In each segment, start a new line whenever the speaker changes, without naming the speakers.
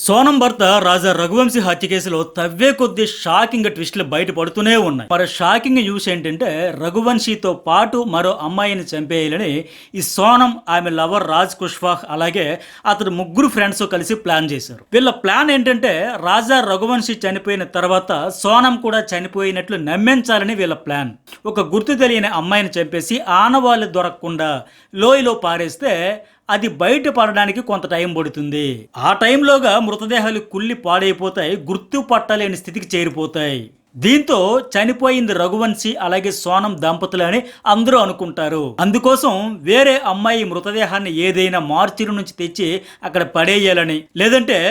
సోనం భర్త రాజా రఘువంశీ హత్య కేసులో తవ్వే కొద్ది షాకింగ్ ట్విస్టులు బయటపడుతూనే ఉన్నాయి. మరి షాకింగ్ న్యూస్ ఏంటంటే రఘువంశీతో పాటు మరో అమ్మాయిని చంపేయాలని ఈ సోనం, ఆమె లవర్ రాజ్ కుష్వాహ్, అలాగే అతడు ముగ్గురు ఫ్రెండ్స్ కలిసి ప్లాన్ చేశారు. వీళ్ళ ప్లాన్ ఏంటంటే రాజా రఘువంశీ చనిపోయిన తర్వాత సోనం కూడా చనిపోయినట్లు నమ్మించాలని వీళ్ళ ప్లాన్. ఒక గుర్తు తెలియని అమ్మాయిని చంపేసి ఆనవాళ్ళు దొరకకుండా లోయలో పారేస్తే అది బయట పడడానికి కొంత టైం పడుతుంది. ఆ టైంలోగా మృతదేహాలు కుళ్ళి పాడైపోతాయి, గుర్తు పట్టలేని స్థితికి చేరిపోతాయి. దీంతో చనిపోయింది రఘువంశీ అలాగే సోనం దంపతులు అని అందరూ అనుకుంటారు. అందుకోసం వేరే అమ్మాయి మృతదేహాన్ని ఏదైనా మార్చిరి నుంచి తెచ్చి అక్కడ పడేయాలని, లేదంటే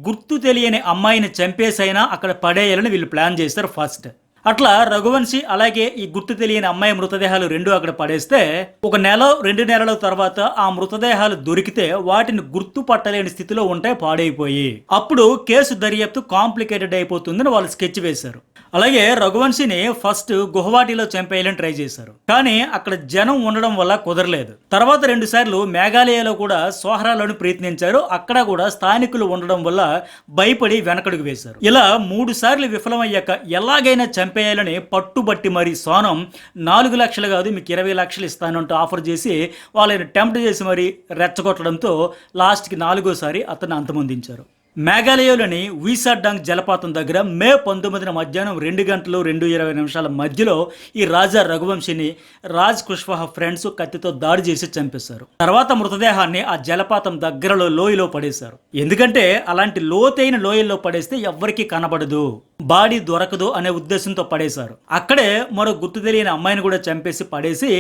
గుర్తు తెలియని అమ్మాయిని చంపేసైనా అక్కడ పడేయాలని వీళ్ళు ప్లాన్ చేస్తారు ఫస్ట్. అట్లా రఘువంశీ అలాగే ఈ గుర్తు తెలియని అమ్మాయి మృతదేహాలు రెండు అక్కడ పడేస్తే ఒక నెల 2 నెలల తర్వాత ఆ మృతదేహాలు దొరికితే వాటిని గుర్తు పట్టలేని స్థితిలో ఉంటాయి, పాడైపోయి. అప్పుడు కేసు దర్యాప్తు కాంప్లికేటెడ్ అయిపోతుందని వాళ్ళు స్కెచ్ వేశారు. అలాగే రఘువంశీని ఫస్ట్ గుహవాటిలో చంపేయాలని ట్రై చేశారు, కానీ అక్కడ జనం ఉండడం వల్ల కుదరలేదు. తర్వాత 2 సార్లు మేఘాలయలో కూడా సోహరాలను ప్రయత్నించారు, అక్కడ కూడా స్థానికులు ఉండడం వల్ల భయపడి వెనకడుగు వేశారు. ఇలా 3 సార్లు విఫలమయ్యాక ఎలాగైనా చంపేయాలని పట్టుబట్టి మరి సోనం 4 లక్షలు కాదు మీకు 20 లక్షలు ఇస్తానంటూ ఆఫర్ చేసి వాళ్ళని టెంప్ట్ చేసి మరి రెచ్చగొట్టడంతో లాస్ట్కి 4వ సారి అతను అంతమొందించారు. మేఘాలయలోని వీసాడాంగ్ జలపాతం దగ్గర మే 19న మధ్యాహ్నం 2 గంటలు 2:20 మధ్యలో ఈ రాజా రఘువంశీని రాజ్ కుష్వాహ ఫ్రెండ్స్ కత్తితో దాడి చేసి చంపేశారు. తర్వాత మృతదేహాన్ని ఆ జలపాతం దగ్గరలో లోయలో పడేశారు. ఎందుకంటే అలాంటి లోతైన లోయల్లో పడేస్తే ఎవ్వరికీ కనబడదు, బాడీ దొరకదు అనే ఉద్దేశంతో పడేశారు. అక్కడే మరో గుర్తు తెలియని అమ్మాయిని కూడా చంపేసి పడేసి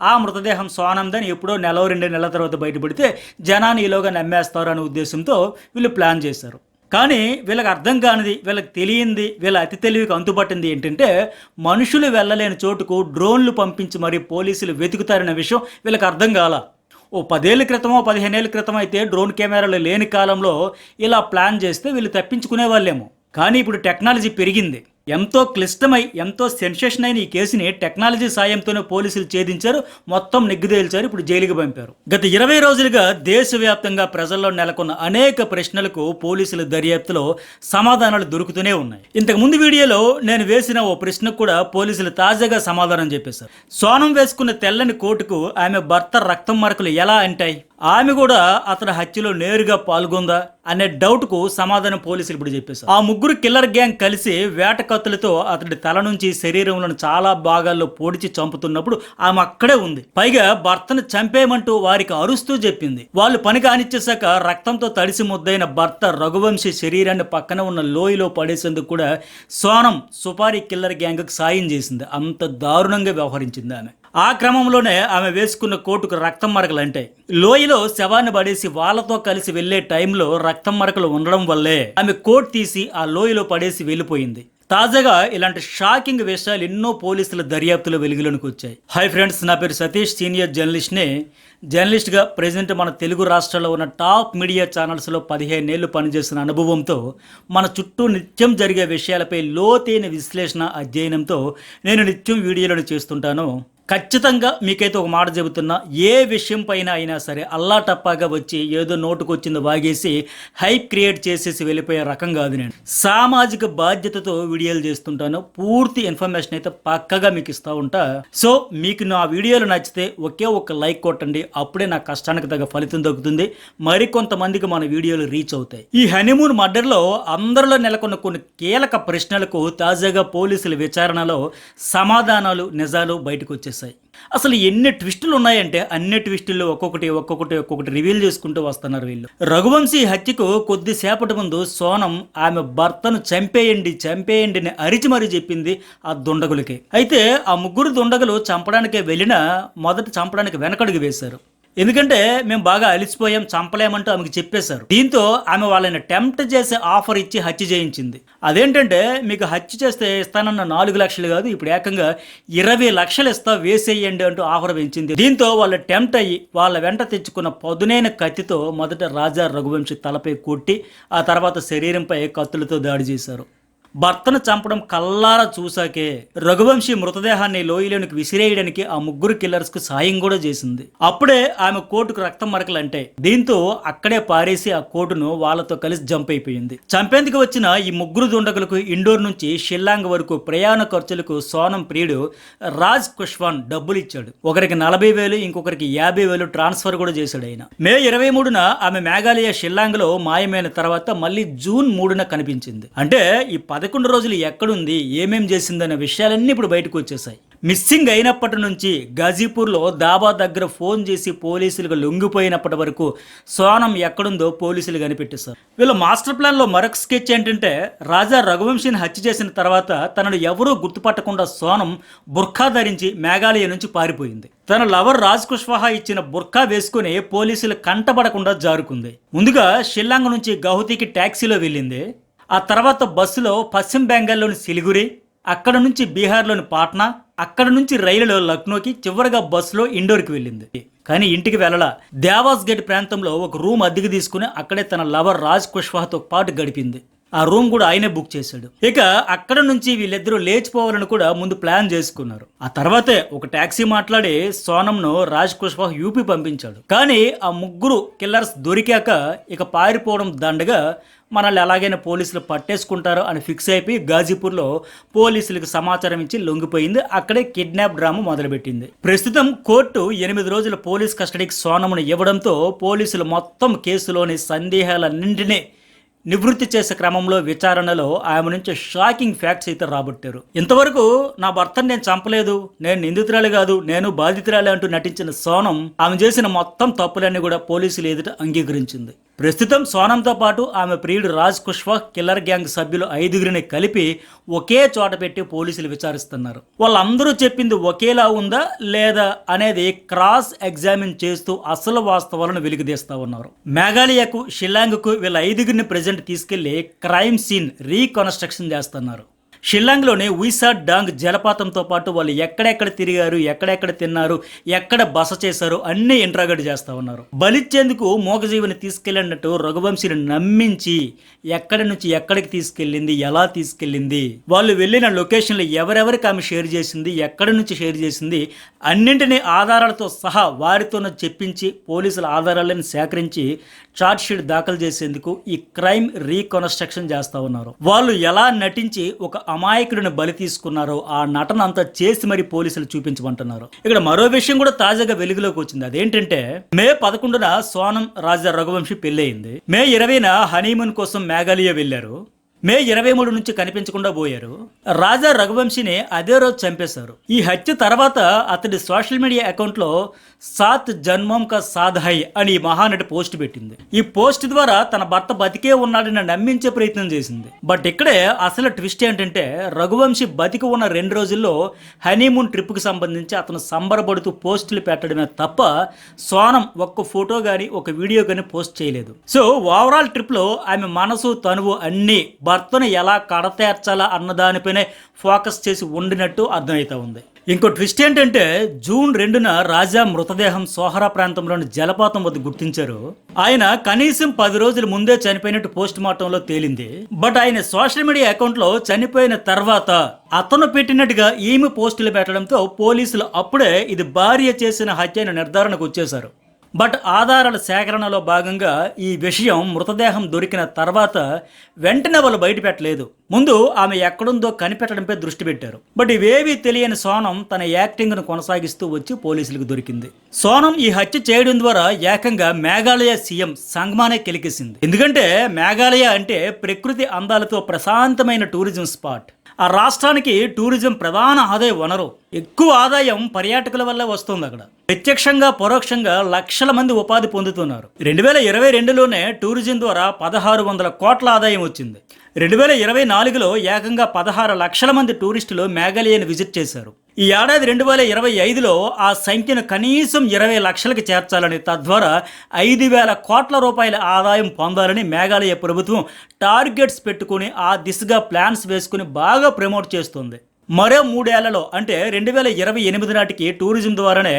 ఆ మృతదేహం సోనందని ఎప్పుడో 1-2 నెలల తర్వాత బయటపడితే జనాన్ని ఈలోగా నమ్మేస్తారు అనే ఉద్దేశంతో వీళ్ళు ప్లాన్ చేశారు. కానీ వీళ్ళకి అర్థం కానిది, వీళ్ళకి తెలియంది, వీళ్ళ అతి తెలివికి అంతుపట్టింది ఏంటంటే మనుషులు వెళ్ళలేని చోటుకు డ్రోన్లు పంపించి మరి పోలీసులు వెతుకుతారనే విషయం వీళ్ళకి అర్థం కాల. ఓ 10 ఏళ్ల క్రితమో 15 ఏళ్ల క్రితం అయితే డ్రోన్ కెమెరాలు లేని కాలంలో ఇలా ప్లాన్ చేస్తే వీళ్ళు తప్పించుకునే వాళ్ళేమో. కానీ ఇప్పుడు టెక్నాలజీ పెరిగింది, ఎంతో క్లిష్టమై ఎంతో సెన్సేషన్ అయిన ఈ కేసుని టెక్నాలజీ సాయంతోనే పోలీసులు ఛేదించారు, మొత్తం నిగ్గుదేల్చారు, ఇప్పుడు జైలుకి పంపారు. గత 20 రోజులుగా దేశవ్యాప్తంగా ప్రజల్లో నెలకొన్న అనేక ప్రశ్నలకు పోలీసుల దర్యాప్తులో సమాధానాలు దొరుకుతూనే ఉన్నాయి. ఇంతకు ముందు వీడియోలో నేను వేసిన ఓ ప్రశ్నకు కూడా పోలీసులు తాజాగా సమాధానం చెప్పేశారు. సోనం వేసుకున్న తెల్లని కోటుకు ఆమె భర్త రక్తం మరకలు ఎలా అంటాయి, ఆమె కూడా అతని హత్యలో నేరుగా పాల్గొందా అనే డౌట్కు సమాధానం పోలీసులు ఇప్పుడు చెప్పేశారు. ఆ ముగ్గురు కిల్లర్ గ్యాంగ్ కలిసి వేట కత్తులతో అతడి తల నుంచి శరీరంలోని చాలా భాగాల్లో పొడిచి చంపుతున్నప్పుడు ఆమె అక్కడే ఉంది. పైగా భర్తను చంపేయమంటూ వారికి అరుస్తూ చెప్పింది. వాళ్ళు పని కానిచ్చేశాక రక్తంతో తడిసి ముద్దైన భర్త రఘువంశీ శరీరాన్ని పక్కన ఉన్న లోయలో పడేసేందుకు కూడా సోనం సుపారీ కిల్లర్ గ్యాంగ్కి సాయం చేసింది. అంత దారుణంగా వ్యవహరించింది ఆమె. ఆ క్రమంలోనే ఆమె వేసుకున్న కోటుకు రక్తం మరకలు అంటాయి. లోయలో శవాన్ని పడేసి వాళ్ళతో కలిసి వెళ్లే టైంలో రక్తం మరకలు ఉండడం వల్లే ఆమె కోట్ తీసి ఆ లోయలో పడేసి వెళ్ళిపోయింది. తాజాగా ఇలాంటి షాకింగ్ విషయాలు ఎన్నో పోలీసుల దర్యాప్తులో వెలుగులోనికి వచ్చాయి. హాయ్ ఫ్రెండ్స్, నా పేరు సతీష్, సీనియర్ జర్నలిస్ట్గా ప్రెజెంట్ మన తెలుగు రాష్ట్రాల్లో ఉన్న టాప్ మీడియా ఛానల్స్లో 15 ఏళ్ళు పనిచేసిన అనుభవంతో మన చుట్టూ నిత్యం జరిగే విషయాలపై లోతైన విశ్లేషణ అధ్యయనంతో నేను నిత్యం వీడియోలను చేస్తుంటాను. ఖచ్చితంగా మీకైతే ఒక మాట చెబుతున్నా, ఏ విషయం పైన అయినా సరే అల్లా టప్పాగా వచ్చి ఏదో నోటుకొచ్చింది వాగేసి హైప్ క్రియేట్ చేసేసి వెళ్ళిపోయే రకం కాదు. నేను సామాజిక బాధ్యతతో వీడియోలు చేస్తుంటాను, పూర్తి ఇన్ఫర్మేషన్ అయితే పక్కగా మీకు ఇస్తూ ఉంటా. సో మీకు నా వీడియోలు నచ్చితే ఒకే ఒక లైక్ కొట్టండి, అప్పుడే నా కష్టానికి తగ్గ ఫలితం దక్కుతుంది, మరికొంతమందికి మన వీడియోలు రీచ్ అవుతాయి. ఈ హనీమూన్ మర్డర్లో అందరిలో నెలకొన్న కొన్ని కీలక ప్రశ్నలకు తాజాగా పోలీసుల విచారణలో సమాధానాలు, నిజాలు బయటకు వచ్చేసాయి. అసలు ఎన్ని ట్విస్టులు ఉన్నాయంటే అన్ని ట్విస్టుల్లో ఒక్కొక్కటి రివీల్ చేసుకుంటూ వస్తున్నారు వీళ్ళు. రఘువంశీ హత్యకు కొద్దిసేపటి ముందు సోనం ఆమె భర్తను చంపేయండి అని అరిచి మరీ చెప్పింది ఆ దుండగులకి. అయితే ఆ ముగ్గురు దుండగులు చంపడానికే వెళ్ళినా మొదట చంపడానికి వెనకడుగు వేశారు. ఎందుకంటే మేము బాగా అలిసిపోయాం, చంపలేమంటూ ఆమెకు చెప్పేశారు. దీంతో ఆమె వాళ్ళని టెంప్ట్ చేసే ఆఫర్ ఇచ్చి హత్య చేయించింది. అదేంటంటే మీకు హత్య చేస్తే ఇస్తానన్న 4 లక్షలు కాదు, ఇప్పుడు ఏకంగా 20 లక్షలు ఇస్తా, వేసేయండి అంటూ ఆఫర్ పెంచింది. దీంతో వాళ్ళు టెంప్ట్ అయ్యి వాళ్ళ వెంట తెచ్చుకున్న పదునైన కత్తితో మొదట రాజా రఘువంశీ తలపై కొట్టి ఆ తర్వాత శరీరంపై కత్తులతో దాడి చేశారు. భర్తను చంపడం కల్లారా చూసాకే రఘువంశీ మృతదేహాన్ని లోయలోనికి విసిరేయడానికి ఆ ముగ్గురు కిల్లర్స్ కు సాయం కూడా చేసింది. అప్పుడే ఆమె కోటుకు రక్తం మరకలు అంటాయి. దీంతో అక్కడే పారేసి ఆ కోటును వాళ్ళతో కలిసి జంప్ అయిపోయింది. చంపేందుకు వచ్చిన ఈ ముగ్గురు దుండగులకు ఇండోర్ నుంచి షిల్లాంగ్ వరకు ప్రయాణ ఖర్చులకు సోనం ప్రియుడు రాజ్ కుష్వాన్ డబ్బులు ఇచ్చాడు. ఒకరికి 40,000, ఇంకొకరికి 50,000 ట్రాన్స్ఫర్ కూడా చేశాడు ఆయన. మే 23న ఆమె మేఘాలయ షిల్లాంగ్ లో మాయమైన తర్వాత మళ్ళీ జూన్ 3న కనిపించింది. అంటే ఈ 11 రోజులు ఎక్కడుంది, ఏమేం చేసిందనే విషయాలన్నీ ఇప్పుడు బయటకు వచ్చేసాయి. మిస్సింగ్ అయినప్పటి నుంచి గాజీపూర్లో దాబా దగ్గర ఫోన్ చేసి పోలీసులకు లొంగిపోయినప్పటి వరకు సోనం ఎక్కడుందో పోలీసులు కనిపెట్టేశారు. వీళ్ళ మాస్టర్ ప్లాన్ లో మరొక స్కెచ్ ఏంటంటే, రాజా రఘువంశీని హత్య చేసిన తర్వాత తనను ఎవరూ గుర్తుపట్టకుండా సోనం బుర్ఖా ధరించి మేఘాలయ నుంచి పారిపోయింది. తన లవర్ రాజ్ కుష్వాహా ఇచ్చిన బుర్ఖా వేసుకుని పోలీసులు కంటపడకుండా జారుకుంది. ముందుగా షిల్లాంగ్ నుంచి గౌహతికి ట్యాక్సీలో వెళ్ళింది. ఆ తర్వాత బస్సులో పశ్చిమ బెంగాల్లోని సిలిగురి, అక్కడ నుంచి బీహార్లోని పాట్నా, అక్కడ నుంచి రైలులో లక్నోకి, చివరిగా బస్సులో ఇండోర్కి వెళ్ళింది. కానీ ఇంటికి వెళ్ళలా. దేవాస్ గేట్ ప్రాంతంలో ఒక రూమ్ అద్దెకి తీసుకుని అక్కడే తన లవర్ రాజ్ కుష్వాహాతో పాటు గడిపింది. ఆ రూమ్ కూడా ఆయనే బుక్ చేశాడు. ఇక అక్కడ నుంచి వీళ్ళిద్దరూ లేచిపోవాలని కూడా ముందు ప్లాన్ చేసుకున్నారు. ఆ తర్వాతే ఒక టాక్సీ మాట్లాడి సోనంను రాజ్ కుష్వాహా యూపీ పంపించాడు. కానీ ఆ ముగ్గురు కిల్లర్స్ దొరికాక ఇక పారిపోవడం దండగా మనల్ని ఎలాగైనా పోలీసులు పట్టేసుకుంటారో అని ఫిక్స్ అయిపోయి గాజీపూర్లో పోలీసులకు సమాచారం ఇచ్చి లొంగిపోయింది. అక్కడే కిడ్నాప్ డ్రామా మొదలుపెట్టింది. ప్రస్తుతం కోర్టు 8 రోజుల పోలీస్ కస్టడీకి సోనమును ఇవ్వడంతో పోలీసులు మొత్తం కేసులోని సందేహాలన్నింటినీ నివృత్తి చేసే క్రమంలో విచారణలో ఆమె నుంచి షాకింగ్ ఫ్యాక్ట్స్ అయితే రాబట్టారు. ఇంతవరకు నా భర్తను నేను చంపలేదు, నేను నిందితురాలు కాదు, నేను బాధితురాలు అంటూ నటించిన సోనం ఆమె చేసిన మొత్తం తప్పులన్నీ కూడా పోలీసులు ఎదుట అంగీకరించింది. ప్రస్తుతం సోనంతో పాటు ఆమె ప్రియుడు రాజ్ కుష్వాహా కిల్లర్ గ్యాంగ్ సభ్యులు 5గురిని కలిపి ఒకే చోట పెట్టి పోలీసులు విచారిస్తున్నారు. వాళ్ళందరూ చెప్పింది ఒకేలా ఉందా లేదా అనేది క్రాస్ ఎగ్జామిన్ చేస్తూ అసలు వాస్తవాలను వెలికితీస్తా ఉన్నారు. మేఘాలయకు, షిల్లాంగ్కు వీళ్ళ 5గురిని ప్రెజెంట్ తీసుకెళ్లి క్రైమ్ సీన్ రీకన్స్ట్రక్షన్ చేస్తున్నారు. షిల్లాంగ్లోని ఉయిసా డాంగ్ జలపాతంతో పాటు వాళ్ళు ఎక్కడెక్కడ తిరిగారు, ఎక్కడెక్కడ తిన్నారు, ఎక్కడ బస చేశారు అన్నీ ఇంట్రాగేట్ చేస్తూ ఉన్నారు. బలిచ్చేందుకు మూగజీవిని తీసుకెళ్ళినట్టు రఘువంశీని నమ్మించి ఎక్కడి నుంచి ఎక్కడికి తీసుకెళ్ళింది, ఎలా తీసుకెళ్ళింది, వాళ్ళు వెళ్ళిన లొకేషన్లు ఎవరెవరికి ఆమె షేర్ చేసింది, ఎక్కడి నుంచి షేర్ చేసింది, అన్నింటినీ ఆధారాలతో సహా వారితోనే చెప్పించి పోలీసుల ఆధారాలను సేకరించి ఛార్జ్షీట్ దాఖలు చేసేందుకు ఈ క్రైమ్ రీకన్స్ట్రక్షన్ చేస్తూ ఉన్నారు. వాళ్ళు ఎలా నటించి ఒక అమాయకుడిని బలి తీసుకున్నారో ఆ నటన అంతా చేసి మరి పోలీసులు చూపించమంటున్నారు. ఇక్కడ మరో విషయం కూడా తాజాగా వెలుగులోకి వచ్చింది. అదేంటంటే మే 11న సోనం రాజా రఘువంశీ పెళ్ళయింది. మే 20న హనీమూన్ కోసం మేఘాలయ వెళ్లారు. మే 23 నుంచి కనిపించకుండా పోయారు. రాజా రఘువంశీని అదే రోజు చంపేశారు. ఈ హత్య తర్వాత అతడి సోషల్ మీడియా అకౌంట్లో సాత్ జన్మం కా సాధ్ అని మహానటి పోస్ట్ పెట్టింది. ఈ పోస్ట్ ద్వారా తన భర్త బతికే ఉన్నాడని నమ్మించే ప్రయత్నం చేసింది. బట్ ఇక్కడే అసలు ట్విస్ట్ ఏంటంటే, రఘువంశీ బతికి ఉన్న 2 రోజుల్లో హనీమూన్ ట్రిప్కి సంబంధించి అతను సంబరపడుతూ పోస్టులు పెట్టడమే తప్ప సోనం ఒక్క ఫోటో కానీ ఒక వీడియో కానీ పోస్ట్ చేయలేదు. సో ఓవరాల్ ట్రిప్లో ఆమె మనసు, తనువు అన్నీ భర్తను ఎలా కడతేర్చాలా అన్నదానిపైనే ఫోకస్ చేసి ఉండినట్టు అర్థమవుతా ఉంది. ఇంకో ట్విస్ట్ ఏంటంటే, జూన్ 2న రాజా మృతదేహం సోహరా ప్రాంతంలోని జలపాతం వద్ద గుర్తించారు. ఆయన కనీసం 10 రోజుల ముందే చనిపోయినట్టు పోస్ట్ మార్టంలో తేలింది. బట్ ఆయన సోషల్ మీడియా అకౌంట్లో చనిపోయిన తర్వాత అతను పెట్టినట్టుగా ఈమె పోస్టులు పెట్టడంతో పోలీసులు అప్పుడే ఇది భార్య చేసిన హత్య అనే నిర్ధారణకు వచ్చేశారు. బట్ ఆధారాల సేకరణలో భాగంగా ఈ విషయం మృతదేహం దొరికిన తర్వాత వెంటనే వాళ్ళు బయట పెట్టలేదు. ముందు ఆమె ఎక్కడుందో కనిపెట్టడంపై దృష్టి పెట్టారు. బట్ ఇవేవీ తెలియని సోనం తన యాక్టింగ్ను కొనసాగిస్తూ వచ్చి పోలీసులకు దొరికింది. సోనం ఈ హత్య చేయడం ద్వారా ఏకంగా మేఘాలయ సీఎం సంగ్మానే కెలికేసింది. ఎందుకంటే మేఘాలయ అంటే ప్రకృతి అందాలతో ప్రశాంతమైన టూరిజం స్పాట్. ఆ రాష్ట్రానికి టూరిజం ప్రధాన ఆదాయ వనరు. ఎక్కువ ఆదాయం పర్యాటకుల వల్ల వస్తుంది. అక్కడ ప్రత్యక్షంగా పరోక్షంగా లక్షల మంది ఉపాధి పొందుతున్నారు. 2022లోనే టూరిజం ద్వారా 1600 కోట్ల ఆదాయం వచ్చింది. 2024లో ఏకంగా 16 లక్షల మంది టూరిస్టులు మేఘాలయను విజిట్ చేశారు. ఈ ఏడాది 2025లో ఆ సంఖ్యను కనీసం 20 లక్షలకు చేర్చాలని, తద్వారా 5,000 కోట్ల రూపాయల ఆదాయం పొందాలని మేఘాలయ ప్రభుత్వం టార్గెట్స్ పెట్టుకుని ఆ దిశగా ప్లాన్స్ వేసుకుని బాగా ప్రమోట్ చేస్తుంది. మరో 3 ఏళ్లలో అంటే 2028 నాటికి టూరిజం ద్వారానే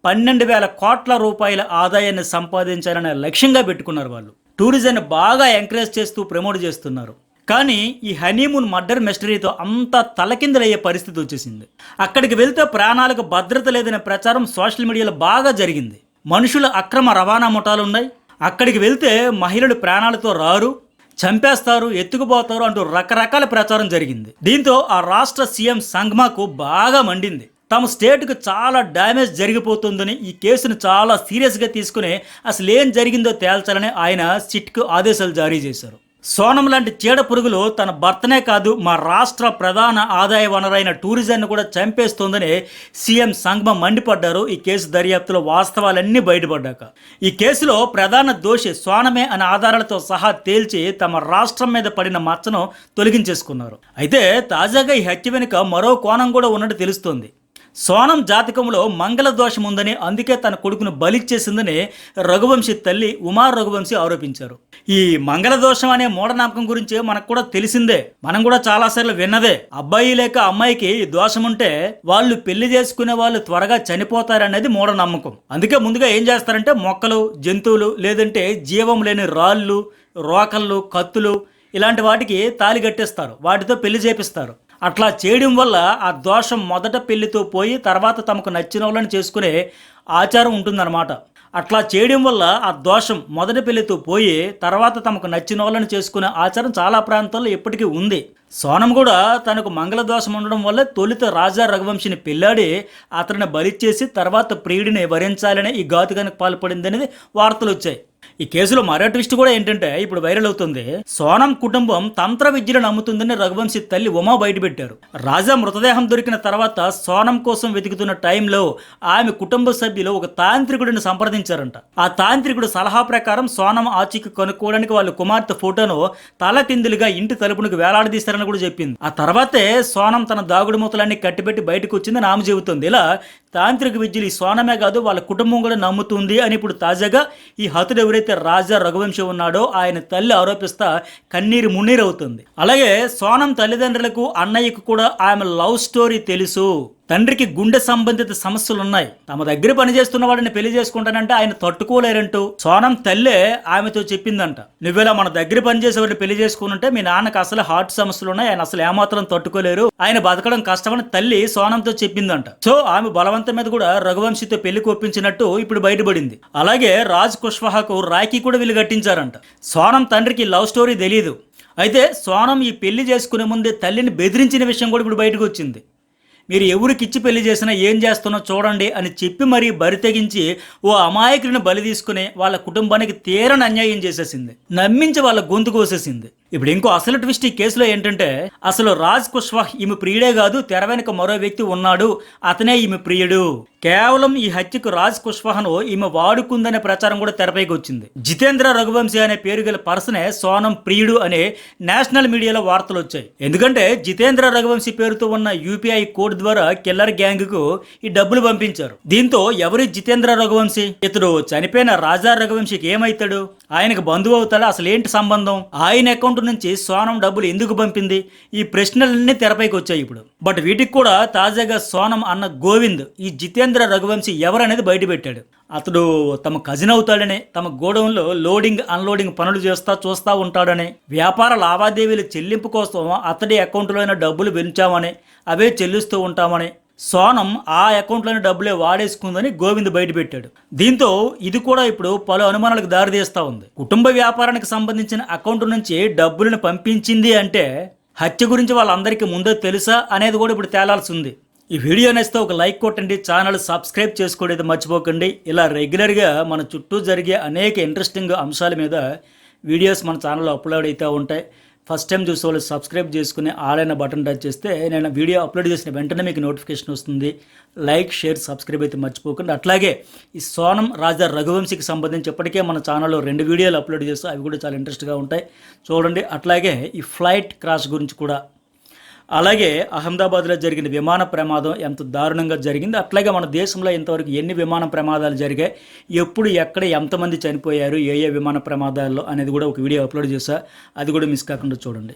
12,000 కోట్ల రూపాయల ఆదాయాన్ని సంపాదించాలనే లక్ష్యంగా పెట్టుకున్నారు. వాళ్ళు టూరిజాన్ని బాగా ఎంకరేజ్ చేస్తూ ప్రమోట్ చేస్తున్నారు. కానీ ఈ హనీమూన్ మర్డర్ మిస్టరీతో అంతా తలకిందులయ్యే పరిస్థితి వచ్చేసింది. అక్కడికి వెళ్తే ప్రాణాలకు భద్రత లేదనే ప్రచారం సోషల్ మీడియాలో బాగా జరిగింది. మనుషుల అక్రమ రవాణా ముఠాలున్నాయి, అక్కడికి వెళ్తే మహిళలు ప్రాణాలతో రారు, చంపేస్తారు, ఎత్తుకుపోతారు అంటూ రకరకాల ప్రచారం జరిగింది. దీంతో ఆ రాష్ట్ర సీఎం సంగ్మాకు బాగా మండింది. తమ స్టేట్కు చాలా డ్యామేజ్ జరిగిపోతుందని, ఈ కేసును చాలా సీరియస్గా తీసుకుని అసలు ఏం జరిగిందో తేల్చాలని ఆయన సిట్కు ఆదేశాలు జారీ చేశారు. సోనం లాంటి చీడ పురుగులు తన భర్తనే కాదు, మా రాష్ట్ర ప్రధాన ఆదాయ వనరైన టూరిజాన్ని కూడా చంపేస్తోందని సీఎం సంగ్మా మండిపడ్డారు. ఈ కేసు దర్యాప్తులో వాస్తవాలన్నీ బయటపడ్డాక ఈ కేసులో ప్రధాన దోషి సోనమే అనే ఆధారాలతో సహా తేల్చి తమ రాష్ట్రం మీద పడిన మచ్చను తొలగించేసుకున్నారు. అయితే తాజాగా ఈ హత్య వెనుక మరో కోణం కూడా ఉన్నట్టు తెలుస్తోంది. సోనం జాతకంలో మంగళ దోషం ఉందని, అందుకే తన కొడుకును బలిచ్చేసిందని రఘువంశీ తల్లి ఉమా రఘువంశీ ఆరోపించారు. ఈ మంగళ దోషం అనే మూఢనమ్మకం గురించి మనకు కూడా తెలిసిందే, మనం కూడా చాలాసార్లు విన్నదే. అబ్బాయి లేక అమ్మాయికి ఈ దోషం ఉంటే వాళ్ళు పెళ్లి చేసుకునే వాళ్ళు త్వరగా చనిపోతారనేది మూఢనమ్మకం. అందుకే ముందుగా ఏం చేస్తారంటే మొక్కలు, జంతువులు, లేదంటే జీవం లేని రాళ్ళు, రోకళ్ళు, కత్తులు ఇలాంటి వాటికి తాళి కట్టేస్తారు, వాటితో పెళ్లి చేపిస్తారు. అట్లా చేయడం వల్ల ఆ దోషం మొదట పెళ్లితో పోయి తర్వాత తమకు నచ్చిన వాళ్ళని చేసుకునే ఆచారం ఉంటుందన్నమాట. అట్లా చేయడం వల్ల ఆ దోషం మొదటి పెళ్లితో పోయి తర్వాత తమకు నచ్చిన వాళ్ళని చేసుకునే ఆచారం చాలా ప్రాంతాల్లో ఇప్పటికీ ఉంది. సోనం కూడా తనకు మంగళ దోషం ఉండడం వల్ల తొలుత రాజా రఘువంశిని పెళ్లాడి అతనిని బలిచ్చేసి తర్వాత ప్రియుడిని వరించాలని ఈ ఘాతుకానికి పాల్పడింది అనేది వార్తలు వచ్చాయి. ఈ కేసులో మరో ట్విస్ట్ కూడా ఏంటంటే ఇప్పుడు వైరల్ అవుతుంది. సోనం కుటుంబం తంత్ర విద్యను నమ్ముతుందని రఘువంశీ తల్లి ఉమా బయటపెట్టారు. రాజా మృతదేహం దొరికిన తర్వాత సోనం కోసం వెతుకుతున్న టైంలో ఆమె కుటుంబ సభ్యులు ఒక తాంత్రికుడిని సంప్రదించారంట. ఆ తాంత్రికుడు సలహా ప్రకారం సోనం ఆచూకీ కనుక్కోవడానికి వాళ్ళ కుమార్తె ఫోటోను తలకిందులుగా ఇంటి తలుపునికి వేలాడదీశారని కూడా చెప్పింది. ఆ తర్వాతే సోనం తన దాగుడు మూతలన్నీ కట్టిపెట్టి బయటకు వచ్చిందని ఆమె చెబుతుంది. ఇలా తాంత్రిక విద్యలు ఈ సోనమే కాదు వాళ్ళ కుటుంబం కూడా నమ్ముతుంది అని ఇప్పుడు తాజాగా ఈ హతుడు ఎవరైతే రాజా రఘువంశీ ఉన్నాడో ఆయన తల్లి ఆరోపిస్తా కన్నీరు మున్నీరు అవుతుంది. అలాగే సోనం తల్లిదండ్రులకు, అన్నయ్యకు కూడా ఆమె లవ్ స్టోరీ తెలుసు. తండ్రికి గుండె సంబంధిత సమస్యలు ఉన్నాయి, తమ దగ్గర పనిచేస్తున్న వాడిని పెళ్లి చేసుకుంటానంటే ఆయన తట్టుకోలేరంటూ సోనం తల్లే ఆమెతో చెప్పిందంట. నువ్వేలా మన దగ్గర పనిచేసేవాడిని పెళ్లి చేసుకుంటే మీ నాన్నకు అసలు హార్ట్ సమస్యలు ఉన్నాయి, ఆయన అసలు ఏమాత్రం తట్టుకోలేరు, ఆయన బతకడం కష్టమని తల్లి సోనంతో చెప్పిందంట. సో ఆమె బలవంతం మీద కూడా రఘువంశీతో పెళ్లికి ఒప్పించినట్టు ఇప్పుడు బయటపడింది. అలాగే రాజ్ కుష్వాహాకు రాఖీ కూడా వీళ్ళు కట్టించారంట. సోనం తండ్రికి లవ్ స్టోరీ తెలియదు. అయితే సోనం ఈ పెళ్లి చేసుకునే ముందే తల్లిని బెదిరించిన విషయం కూడా ఇప్పుడు బయటకు వచ్చింది. మీరు ఎవరికిచ్చి పెళ్లి చేసినా ఏం చేస్తున్నా చూడండి అని చెప్పి మరీ బరి తెగించి ఓ అమాయకుడిని బలి తీసుకుని వాళ్ళ కుటుంబానికి తీరని అన్యాయం చేసేసింది, నమ్మించి వాళ్ళ గొంతు కోసేసింది. ఇప్పుడు ఇంకో అసలు ట్విస్ట్ ఈ కేసులో ఏంటంటే అసలు రాజ్ కుష్వాహ్ ఈమె ప్రియుడే కాదు, తెర వెనుక మరో వ్యక్తి ఉన్నాడు, అతనే ఈమె ప్రియుడు. కేవలం ఈ హత్యకు రాజ్ కుష్వాహను ఈమె వాడుకుందనే ప్రచారం కూడా తెరపైకి వచ్చింది. జితేంద్ర రఘువంశీ అనే పేరు గల పర్సనే సోనం ప్రియుడు అనే నేషనల్ మీడియాలో వార్తలు వచ్చాయి. ఎందుకంటే జితేంద్ర రఘువంశీ పేరుతో ఉన్న యూపీఐ కోడ్ ద్వారా కిల్లర్ గ్యాంగ్ కు ఈ డబ్బులు పంపించారు. దీంతో ఎవరి జితేంద్ర రఘువంశీ? ఇతడు చనిపోయిన రాజా రఘువంశీకి ఏమైతాడు? ఆయనకు బంధువు అవుతాడా? అసలు ఏంటి సంబంధం? ఆయన అకౌంట్ నుంచి సోనం డబ్బులు ఎందుకు పంపింది? ఈ ప్రశ్నలన్నీ తెరపైకి వచ్చాయి ఇప్పుడు. బట్ వీటికి కూడా తాజాగా సోనం అన్న గోవింద్ ఈ జితేంద్ర రఘువంశీ ఎవరనేది బయటపెట్టాడు. అతడు తమ కజిన్ అవుతాడని, తమ గోడౌన్లో లోడింగ్ అన్లోడింగ్ పనులు చూస్తా ఉంటాడని, వ్యాపార లావాదేవీల చెల్లింపు కోసం అతడి అకౌంట్లోనే డబ్బులు పెంచామని, అవే చెల్లిస్తూ ఉంటామని, సోనం ఆ అకౌంట్లోని డబ్బులే వాడేసుకుందని గోవింద్ బయటపెట్టాడు. దీంతో ఇది కూడా ఇప్పుడు పలు అనుమానాలకు దారితీస్తా ఉంది. కుటుంబ వ్యాపారానికి సంబంధించిన అకౌంట్ నుంచి డబ్బులను పంపించింది అంటే హత్య గురించి వాళ్ళందరికీ ముందే తెలుసా అనేది కూడా ఇప్పుడు తేలాల్సి ఉంది. ఈ వీడియో నచ్చితే ఒక లైక్ కొట్టండి, ఛానల్ సబ్స్క్రైబ్ చేసుకోవడం మర్చిపోకండి. ఇలా రెగ్యులర్గా మన చుట్టూ జరిగే అనేక ఇంట్రెస్టింగ్ అంశాల మీద వీడియోస్ మన ఛానల్లో అప్లోడ్ అవుతూ ఉంటాయి. ఫస్ట్ టైం చూసే వాళ్ళు సబ్స్క్రైబ్ చేసుకుని ఆల్ అయిన బటన్ టచ్ చేస్తే నేను వీడియో అప్లోడ్ చేసిన వెంటనే మీకు నోటిఫికేషన్ వస్తుంది. లైక్, షేర్, సబ్స్క్రైబ్ అయితే మర్చిపోకండి. అట్లాగే ఈ సోనం రాజా రఘువంశీకి సంబంధించి ఇప్పటికే మన ఛానల్లో 2 వీడియోలు అప్లోడ్ చేస్తాం, అవి కూడా చాలా ఇంట్రెస్ట్గా ఉంటాయి, చూడండి. అట్లాగే ఈ ఫ్లైట్ క్రాష్ గురించి కూడా, అలాగే అహ్మదాబాద్లో జరిగిన విమాన ప్రమాదం ఎంత దారుణంగా జరిగింది, అట్లాగే మన దేశంలో ఇంతవరకు ఎన్ని విమాన ప్రమాదాలు జరిగాయి, ఎప్పుడు ఎక్కడ ఎంతమంది చనిపోయారు, ఏ విమాన ప్రమాదాల్లో అనేది కూడా ఒక వీడియో అప్లోడ్ చేశా, అది కూడా మిస్ కాకుండా చూడండి.